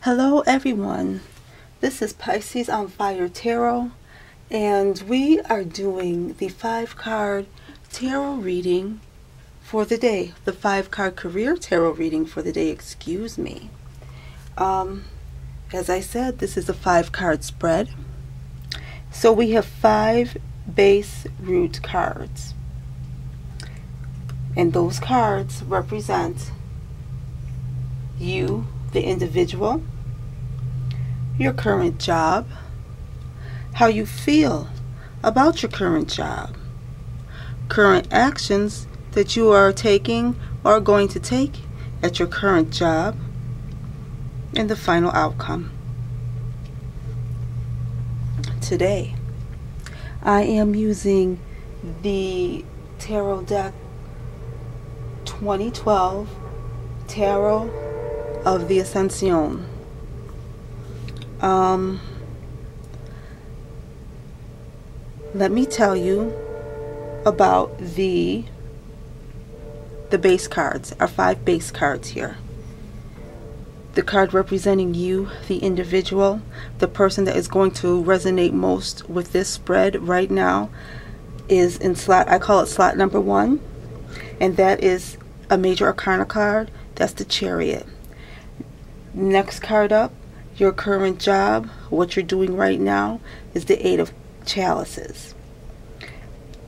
Hello everyone, this is Pisces on Fire Tarot, and we are doing the 5-card tarot reading for the day. The 5-card career tarot reading for the day, excuse me. As I said, this is a 5-card spread. So we have 5 base root cards. And those cards represent you, the individual, your current job, how you feel about your current job, current actions that you are taking or going to take at your current job, and the final outcome. Today, I am using the Tarot Deck 2012 Tarot of the Ascension. Let me tell you about the base cards. Our 5 base cards here. The card representing you, the individual, the person that is going to resonate most with this spread right now is in slot, I call it slot number 1, and that is a major arcana card. That's the Chariot. Next card up, your current job, what you're doing right now, is the 8 of Chalices.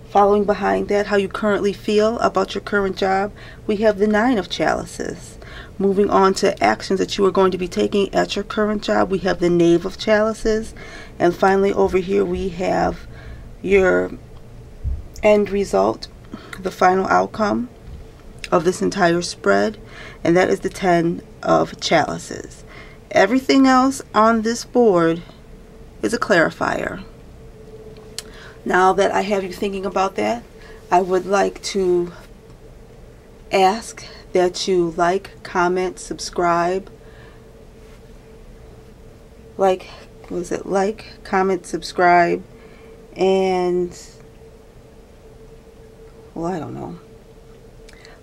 Following behind that, how you currently feel about your current job, we have the 9 of Chalices. Moving on to actions that you are going to be taking at your current job, we have the Knave of Chalices. And finally over here we have your end result, the final outcome of this entire spread, and that is the 10 of Chalices. Everything else on this board is a clarifier. Now that I have you thinking about that, I would like to ask that you like, comment, subscribe. Like, comment, subscribe, and, well, I don't know.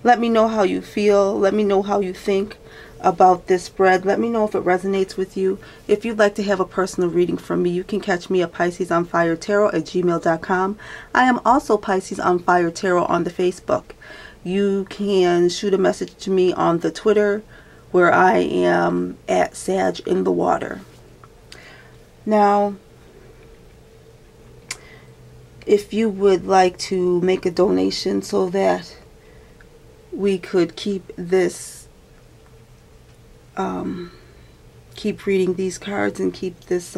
Let me know how you feel. Let me know how you think about this spread. Let me know if it resonates with you. If you'd like to have a personal reading from me, you can catch me at piscesonfiretarot@gmail.com. I am also Pisces on Fire Tarot on the Facebook. You can shoot a message to me on the Twitter, where I am at Sag in the Water. Now, if you would like to make a donation so that we could keep this keep reading these cards and keep this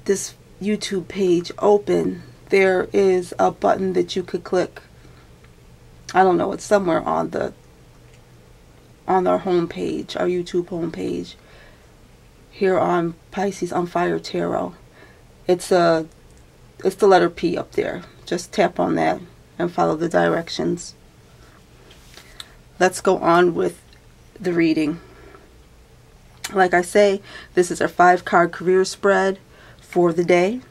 this YouTube page open, there is a button that you could click. I don't know, it's somewhere on our home page, our YouTube home page here on Pisces on Fire Tarot. It's the letter P up there. Just tap on that and follow the directions. Let's go on with the reading. Like I say, this is our 5-card career spread for the day,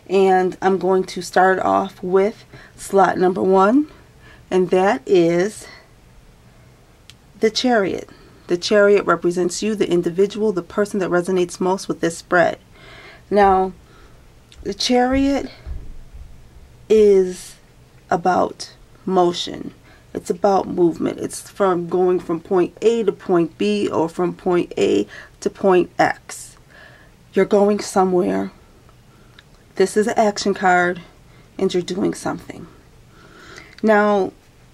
and I'm going to start off with slot number 1, and that is the Chariot. The Chariot represents you, the individual, the person that resonates most with this spread. Now, the Chariot is about motion. It's about movement. It's from going from point A to point B, or from point A to point X. You're going somewhere. This is an action card, and you're doing something. Now,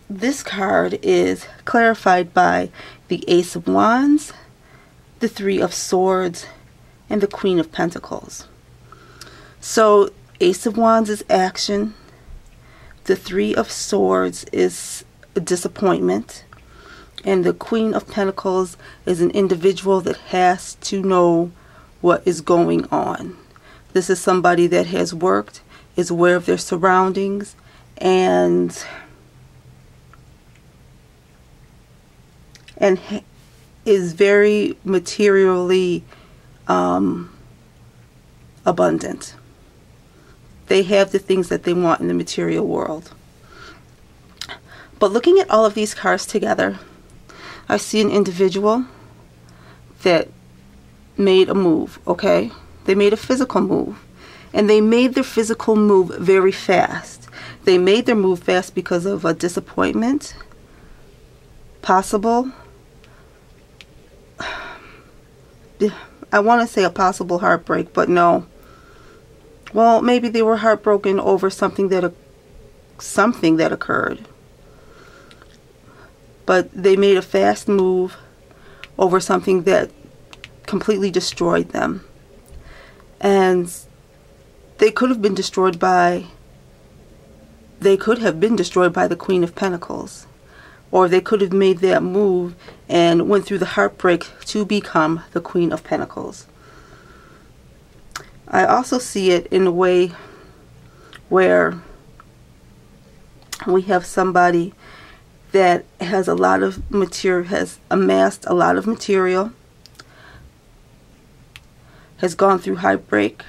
this card is clarified by the Ace of Wands, the 3 of Swords, and the Queen of Pentacles. So, Ace of Wands is action. The 3 of Swords is disappointment, and the Queen of Pentacles is an individual that has to know what is going on. This is somebody that has worked, is aware of their surroundings, and is very materially abundant. They have the things that they want in the material world. But looking at all of these cards together, I see an individual that made a move, okay? They made a physical move. And they made their physical move very fast. They made their move fast because of a disappointment, possible. I want to say a possible heartbreak, but no. Well, maybe they were heartbroken over something that occurred. But they made a fast move over something that completely destroyed them. And they could have been destroyed by the Queen of Pentacles. Or they could have made that move and went through the heartbreak to become the Queen of Pentacles. I also see it in a way where we have somebody that has a lot of material, has amassed a lot of material, has gone through heartbreak,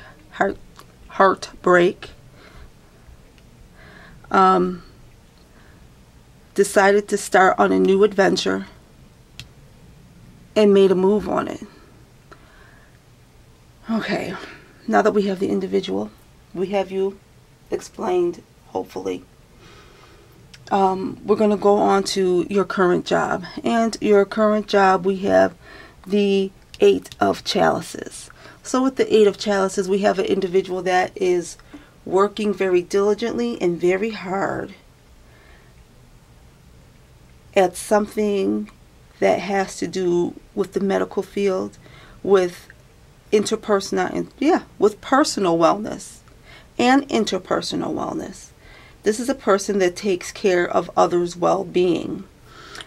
decided to start on a new adventure and made a move on it. Okay, now that we have the individual, we have you explained, hopefully. We're going to go on to your current job. And your current job, we have the Eight of Chalices. So with the Eight of Chalices, we have an individual that is working very diligently and very hard at something that has to do with the medical field, with interpersonal, and with personal wellness and interpersonal wellness. This is a person that takes care of others' well-being.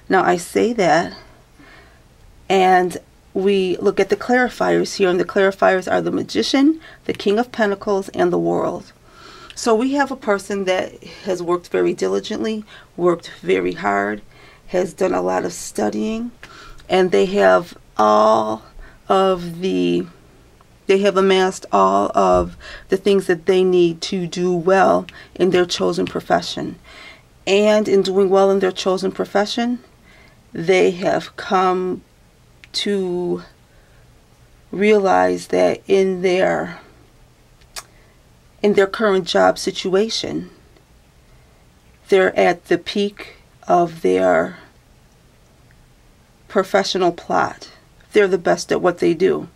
Now I say that, and we look at the clarifiers here, and the clarifiers are the Magician, the King of Pentacles, and the World. So we have a person that has worked very diligently, worked very hard, has done a lot of studying, and they have amassed all of the things that they need to do well in their chosen profession. And in doing well in their chosen profession, they have come to realize that in their current job situation, they're at the peak of their professional plot. They're the best at what they do.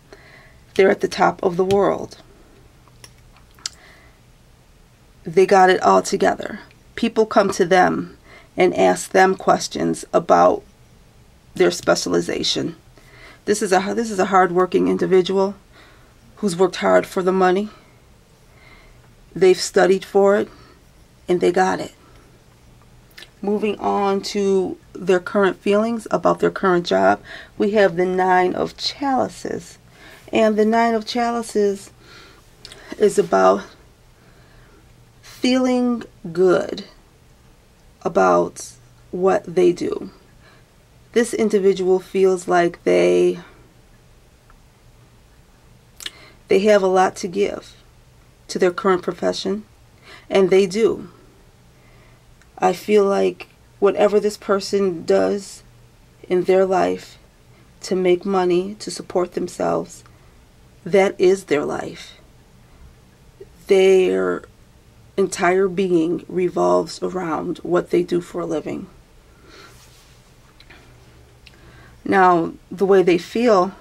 They're at the top of the world. They got it all together. People come to them and ask them questions about their specialization. This is a hard-working individual who's worked hard for the money. They've studied for it, and they got it. Moving on to their current feelings about their current job, we have the Nine of Chalices. And the Nine of Chalices is about feeling good about what they do. This individual feels like they have a lot to give to their current profession, and they do. I feel like whatever this person does in their life to make money, to support themselves, that is their life. Their entire being revolves around what they do for a living. Now, the way they feel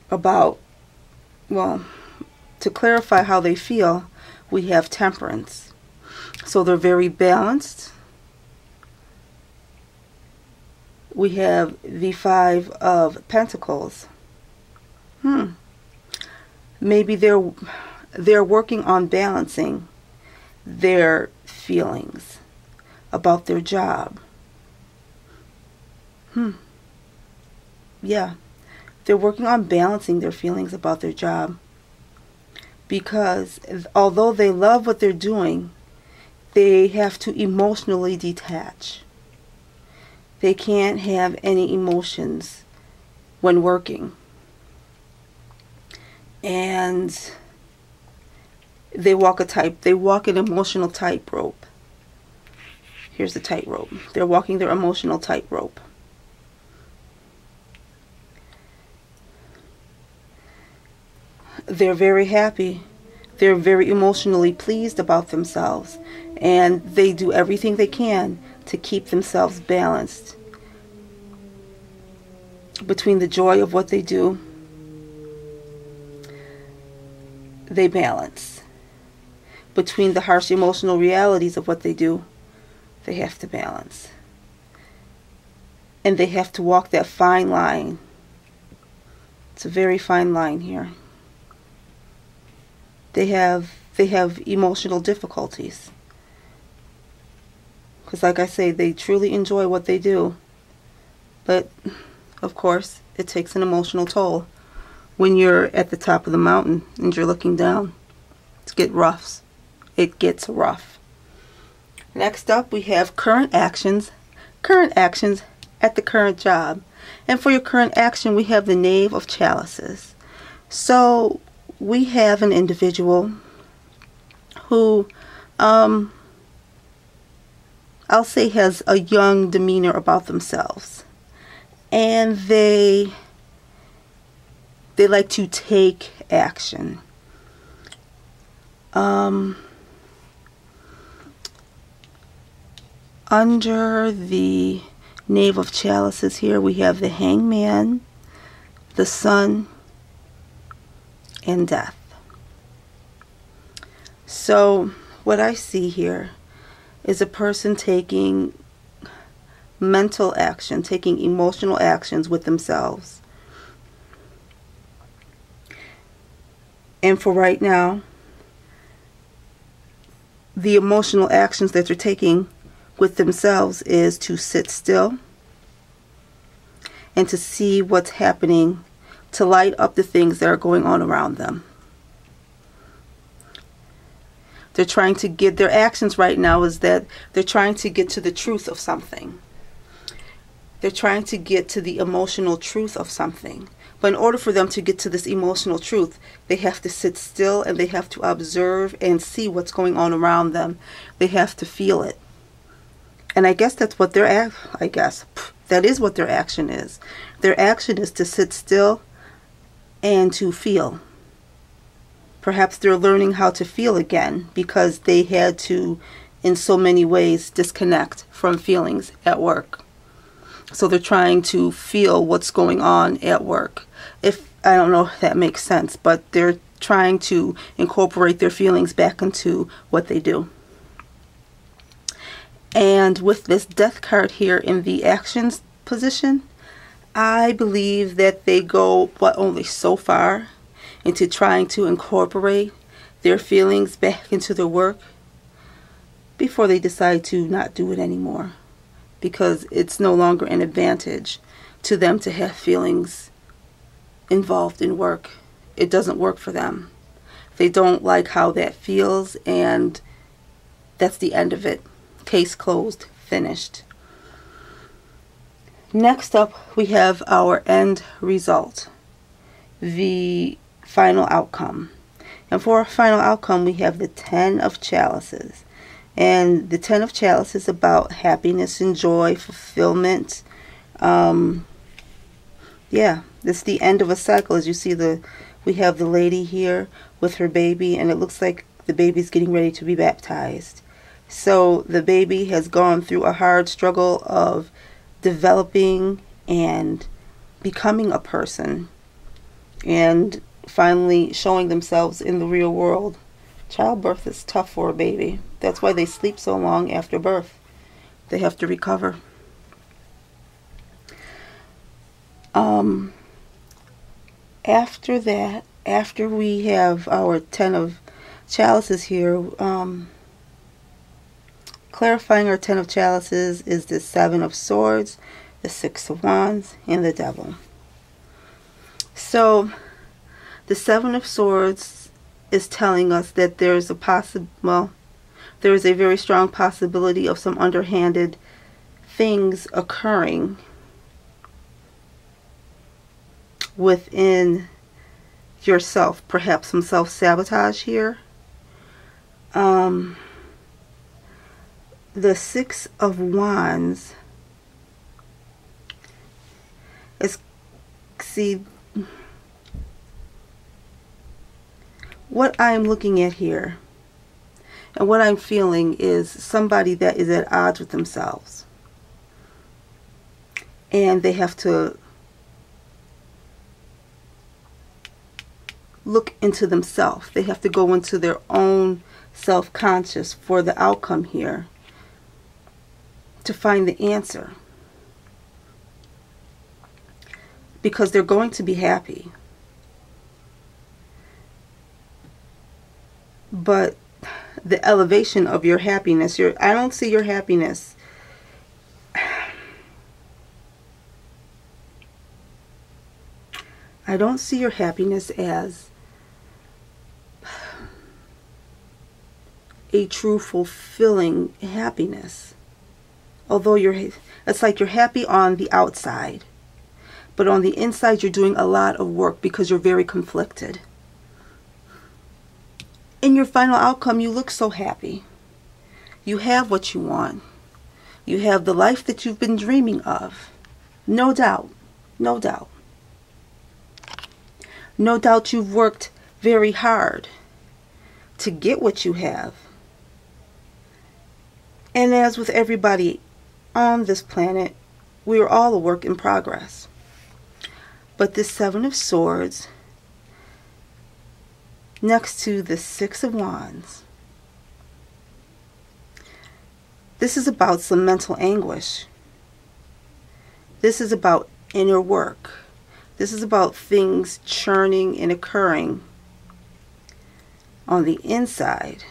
about, well, to clarify how they feel, we have Temperance. So they're very balanced. We have the Five of Pentacles. Maybe they're working on balancing their feelings about their job. Yeah, they're working on balancing their feelings about their job, because although they love what they're doing, they have to emotionally detach. They can't have any emotions when working. And they walk an emotional tightrope. Here's the tightrope. They're walking their emotional tightrope. they're very happy. They're very emotionally pleased about themselves, and they do everything they can to keep themselves balanced between the joy of what they do. They balance. Between the harsh emotional realities of what they do, they have to balance. And they have to walk that fine line. It's a very fine line here. They have emotional difficulties. Because like I say, they truly enjoy what they do. But, of course, it takes an emotional toll when you're at the top of the mountain and you're looking down. It gets rough. Next up, we have current actions. Current actions at the current job. And for your current action, we have the Knave of Chalices. So we have an individual who, I'll say, has a young demeanor about themselves. And they like to take action. Under the Knave of Chalices here, we have the Hangman, the Sun, and Death. So what I see here is a person taking mental action, taking emotional actions with themselves. And for right now, the emotional actions that they're taking with themselves is to sit still and to see what's happening, to light up the things that are going on around them. They're trying to get their actions right now is that they're trying to get to the truth of something. They're trying to get to the emotional truth of something. But in order for them to get to this emotional truth, they have to sit still and they have to observe and see what's going on around them. They have to feel it. And I guess that's what that is what their action is. Their action is to sit still and to feel. Perhaps they're learning how to feel again because they had to, in so many ways, disconnect from feelings at work. So they're trying to feel what's going on at work. I don't know if that makes sense, but they're trying to incorporate their feelings back into what they do. And with this Death card here in the actions position, I believe that they go, only so far into trying to incorporate their feelings back into their work before they decide to not do it anymore. Because it's no longer an advantage to them to have feelings involved in work. It doesn't work for them. They don't like how that feels, and that's the end of it. Case closed, finished. Next up, we have our end result, the final outcome. And for our final outcome, we have the Ten of Chalices. And the Ten of Chalices is about happiness and joy, fulfillment. Yeah, it's the end of a cycle. As you see, we have the lady here with her baby, and it looks like the baby's getting ready to be baptized. So the baby has gone through a hard struggle of developing and becoming a person and finally showing themselves in the real world. Childbirth is tough for a baby. That's why they sleep so long after birth. They have to recover. After that, after we have our Ten of Chalices here, clarifying our Ten of Chalices is the Seven of Swords, the Six of Wands, and the Devil. So, the Seven of Swords is telling us that there is there is a very strong possibility of some underhanded things occurring within yourself. Perhaps some self-sabotage here. The Six of Wands is, see, what I'm looking at here and what I'm feeling is somebody that is at odds with themselves. And they have to look into themselves. They have to go into their own self-conscious for the outcome here to find the answer. Because they're going to be happy. But the elevation of your happiness, I don't see your happiness I don't see your happiness as a true fulfilling happiness. Although it's like you're happy on the outside, but on the inside you're doing a lot of work because you're very conflicted. In your final outcome, you look so happy. You have what you want. You have the life that you've been dreaming of. No doubt. No doubt. No doubt you've worked very hard to get what you have. And as with everybody on this planet, we are all a work in progress. But this Seven of Swords next to the Six of Wands, this is about some mental anguish. This is about inner work. This is about things churning and occurring on the inside.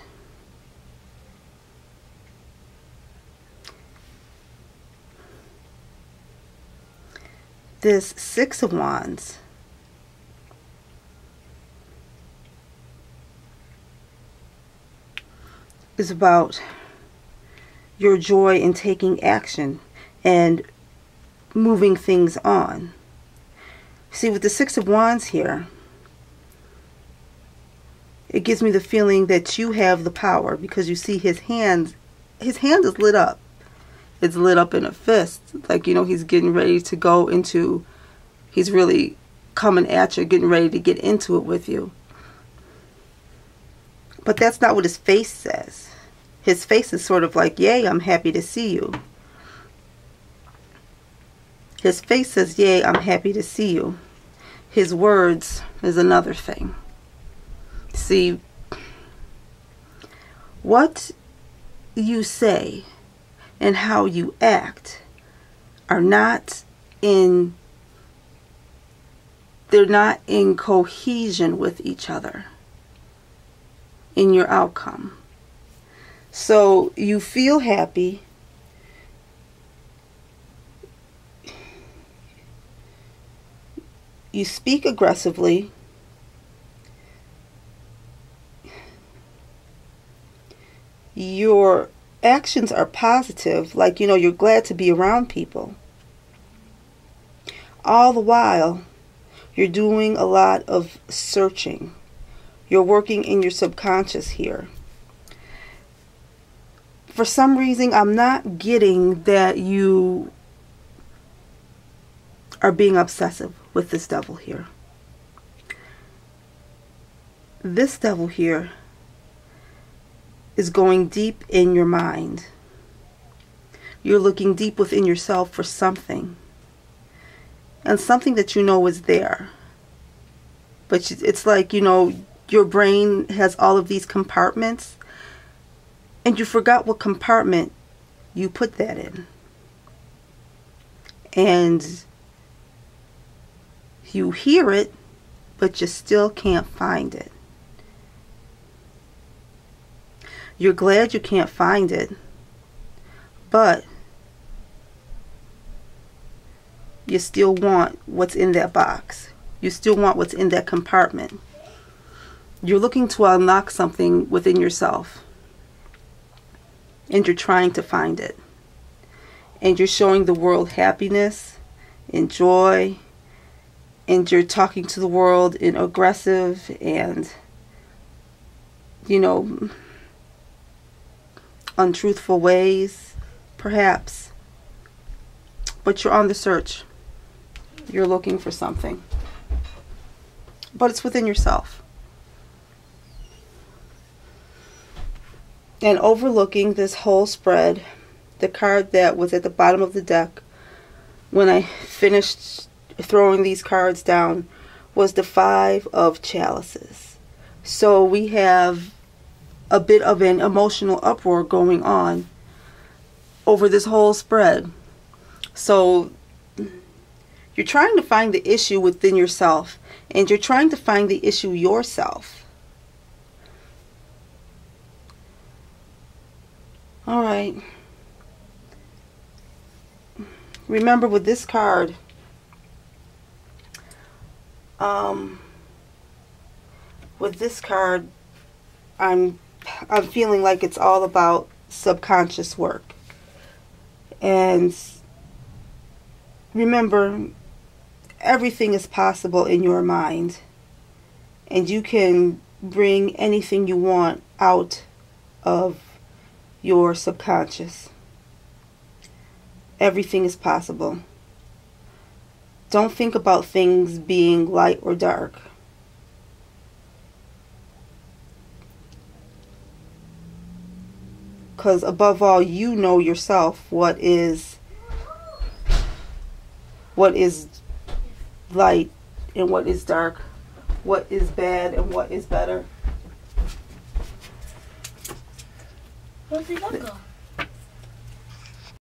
This Six of Wands is about your joy in taking action and moving things on. See, with the Six of Wands here, it gives me the feeling that you have the power, because you see his hand is lit up. It's lit up in a fist. Like, you know, he's getting ready to go into, he's really coming at you, getting ready to get into it with you. But that's not what his face says. His face is sort of like, yay, I'm happy to see you. His face says, yay, I'm happy to see you. His words is another thing. See, what you say and how you act are not in, they're not in cohesion with each other in your outcome. So you feel happy, you speak aggressively, your actions are positive, like, you know, you're glad to be around people. All the while, you're doing a lot of searching. You're working in your subconscious here. For some reason, I'm not getting that you are being obsessive with this devil here. This devil here is going deep in your mind. You're looking deep within yourself for something. And something that you know is there. But it's like, you know, your brain has all of these compartments, and you forgot what compartment you put that in. And you hear it, but you still can't find it. You're glad you can't find it, but you still want what's in that box. You still want what's in that compartment. You're looking to unlock something within yourself, and you're trying to find it. And you're showing the world happiness and joy, and you're talking to the world in aggressive and, you know, untruthful ways, perhaps. But you're on the search. You're looking for something. But it's within yourself. And overlooking this whole spread, the card that was at the bottom of the deck when I finished throwing these cards down was the Five of Chalices. So we have a bit of an emotional uproar going on over this whole spread. So you're trying to find the issue within yourself, and you're trying to find the issue yourself. All right. Remember with this card, I'm feeling like it's all about subconscious work. And remember, everything is possible in your mind, and you can bring anything you want out of your subconscious. Everything is possible. Don't think about things being light or dark. Because above all, you know yourself what is light and what is dark, what is bad and what is better. Where'd the duck go?